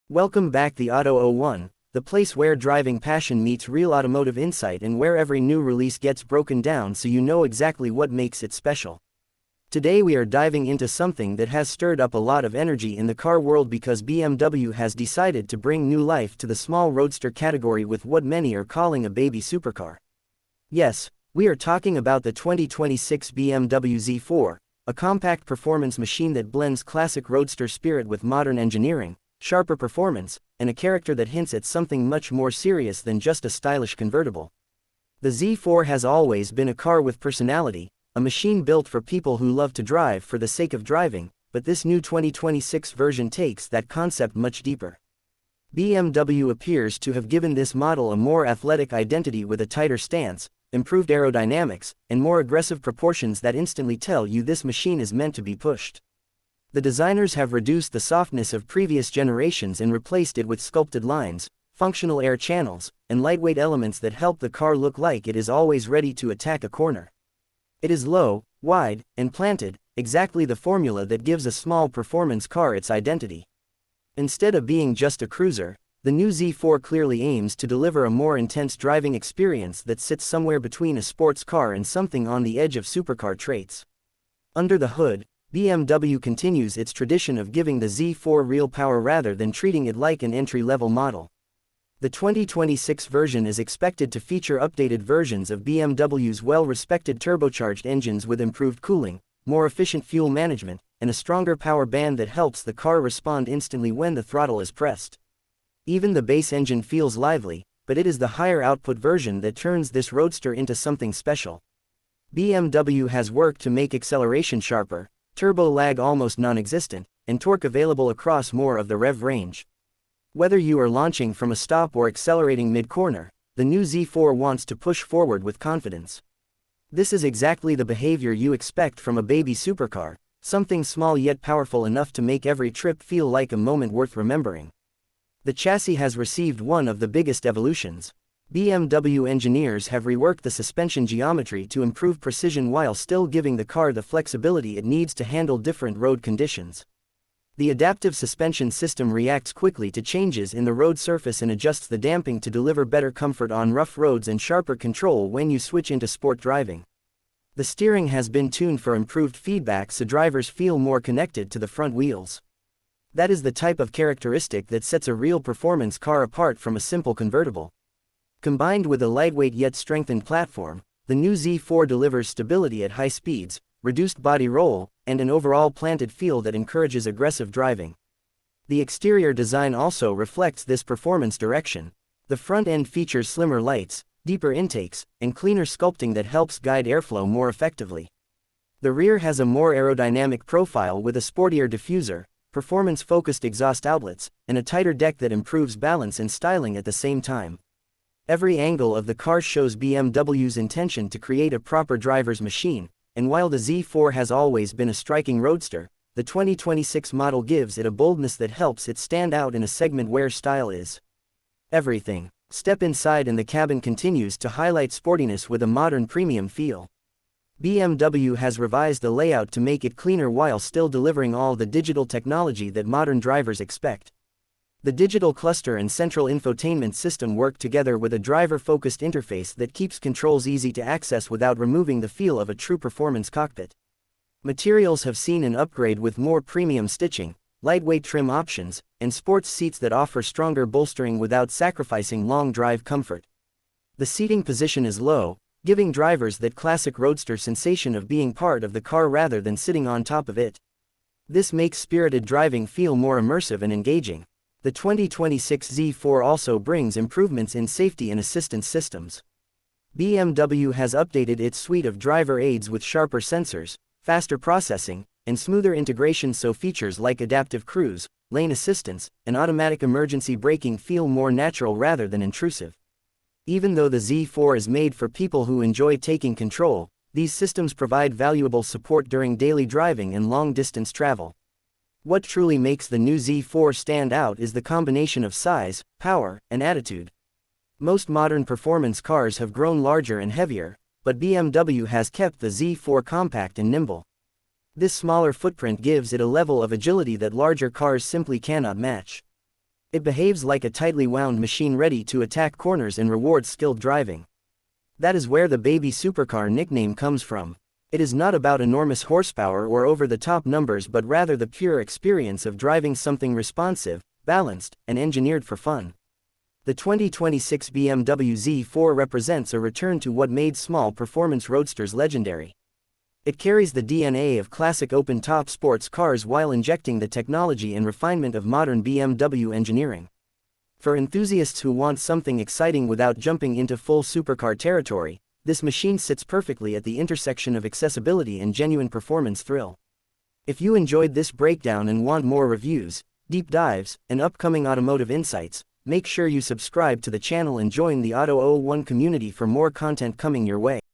Welcome back the Auto 01, the place where driving passion meets real automotive insight and where every new release gets broken down so you know exactly what makes it special. Today we are diving into something that has stirred up a lot of energy in the car world because BMW has decided to bring new life to the small roadster category with what many are calling a baby supercar. Yes, we are talking about the 2026 BMW Z4, a compact performance machine that blends classic roadster spirit with modern engineering, sharper performance, and a character that hints at something much more serious than just a stylish convertible. The Z4 has always been a car with personality, a machine built for people who love to drive for the sake of driving, but this new 2026 version takes that concept much deeper. BMW appears to have given this model a more athletic identity with a tighter stance, improved aerodynamics, and more aggressive proportions that instantly tell you this machine is meant to be pushed. The designers have reduced the softness of previous generations and replaced it with sculpted lines, functional air channels, and lightweight elements that help the car look like it is always ready to attack a corner. It is low, wide, and planted, exactly the formula that gives a small performance car its identity. Instead of being just a cruiser, the new Z4 clearly aims to deliver a more intense driving experience that sits somewhere between a sports car and something on the edge of supercar traits. Under the hood, BMW continues its tradition of giving the Z4 real power rather than treating it like an entry-level model. The 2026 version is expected to feature updated versions of BMW's well-respected turbocharged engines with improved cooling, more efficient fuel management, and a stronger power band that helps the car respond instantly when the throttle is pressed. Even the base engine feels lively, but it is the higher output version that turns this roadster into something special. BMW has worked to make acceleration sharper, turbo lag almost non-existent, and torque available across more of the rev range. Whether you are launching from a stop or accelerating mid-corner, the new Z4 wants to push forward with confidence. This is exactly the behavior you expect from a baby supercar, something small yet powerful enough to make every trip feel like a moment worth remembering. The chassis has received one of the biggest evolutions. BMW engineers have reworked the suspension geometry to improve precision while still giving the car the flexibility it needs to handle different road conditions. The adaptive suspension system reacts quickly to changes in the road surface and adjusts the damping to deliver better comfort on rough roads and sharper control when you switch into sport driving. The steering has been tuned for improved feedback so drivers feel more connected to the front wheels. That is the type of characteristic that sets a real performance car apart from a simple convertible. Combined with a lightweight yet strengthened platform, the new Z4 delivers stability at high speeds, reduced body roll, and an overall planted feel that encourages aggressive driving. The exterior design also reflects this performance direction. The front end features slimmer lights, deeper intakes, and cleaner sculpting that helps guide airflow more effectively. The rear has a more aerodynamic profile with a sportier diffuser, performance-focused exhaust outlets, and a tighter deck that improves balance and styling at the same time. Every angle of the car shows BMW's intention to create a proper driver's machine, and while the Z4 has always been a striking roadster, the 2026 model gives it a boldness that helps it stand out in a segment where style is everything. Step inside and the cabin continues to highlight sportiness with a modern premium feel. BMW has revised the layout to make it cleaner while still delivering all the digital technology that modern drivers expect. The digital cluster and central infotainment system work together with a driver-focused interface that keeps controls easy to access without removing the feel of a true performance cockpit. Materials have seen an upgrade with more premium stitching, lightweight trim options, and sports seats that offer stronger bolstering without sacrificing long drive comfort. The seating position is low, giving drivers that classic roadster sensation of being part of the car rather than sitting on top of it. This makes spirited driving feel more immersive and engaging. The 2026 Z4 also brings improvements in safety and assistance systems. BMW has updated its suite of driver aids with sharper sensors, faster processing, and smoother integration so features like adaptive cruise, lane assistance, and automatic emergency braking feel more natural rather than intrusive. Even though the Z4 is made for people who enjoy taking control, these systems provide valuable support during daily driving and long-distance travel. What truly makes the new Z4 stand out is the combination of size, power, and attitude. Most modern performance cars have grown larger and heavier, but BMW has kept the Z4 compact and nimble. This smaller footprint gives it a level of agility that larger cars simply cannot match. It behaves like a tightly wound machine ready to attack corners and reward skilled driving. That is where the Baby Supercar nickname comes from. It is not about enormous horsepower or over-the-top numbers but rather the pure experience of driving something responsive, balanced, and engineered for fun. The 2026 BMW Z4 represents a return to what made small performance roadsters legendary. It carries the DNA of classic open-top sports cars while injecting the technology and refinement of modern BMW engineering. For enthusiasts who want something exciting without jumping into full supercar territory, this machine sits perfectly at the intersection of accessibility and genuine performance thrill. If you enjoyed this breakdown and want more reviews, deep dives, and upcoming automotive insights, make sure you subscribe to the channel and join the Auto 01 community for more content coming your way.